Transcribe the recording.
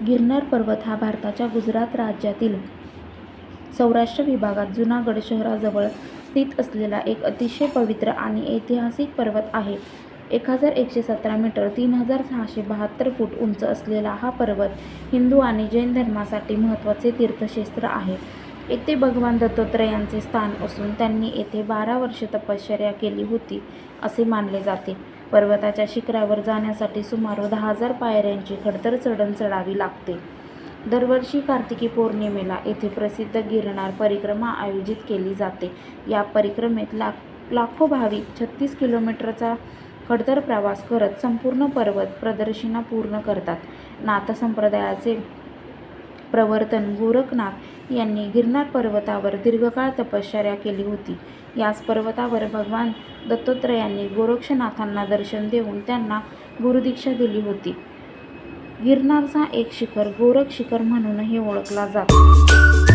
गिरनार पर्वत हा भारताच्या गुजरात राज्यातील सौराष्ट्र विभागात जुनागढ शहराजवळ स्थित असलेला एक अतिशय पवित्र आणि ऐतिहासिक पर्वत आहे. 1117 मीटर (3672 फूट) उंच असलेला हा पर्वत हिंदू आणि जैन धर्मासाठी महत्त्वाचे तीर्थक्षेत्र आहे. येथे भगवान दत्तात्रेयांचे स्थान असून त्यांनी येथे 12 वर्षे तपश्चर्या केली होती असे मानले जाते. पर्वताच्या शिखरावर जाण्यासाठी सुमारे 10,000 पायऱ्यांची खडतर चढण चढावी लागते. दरवर्षी कार्तिकी पौर्णिमेला येथे प्रसिद्ध गिरनार परिक्रमा आयोजित केली जाते. या परिक्रमेत लाखो भाविक 36 किलोमीटरचा खडतर प्रवास करत संपूर्ण पर्वत प्रदक्षिणा पूर्ण करतात. नाथ संप्रदायाचे प्रवर्तक गोरखनाथ यांनी गिरनार पर्वतावर दीर्घकाळ तपश्चर्या केली होती. याच पर्वतावर भगवान दत्तात्रेयांनी गोरक्षनाथांना दर्शन देऊन त्यांना गुरुदीक्षा दिली होती. गिरनारचा एक शिखर गोरख शिखर म्हणूनही ओळखला जातो.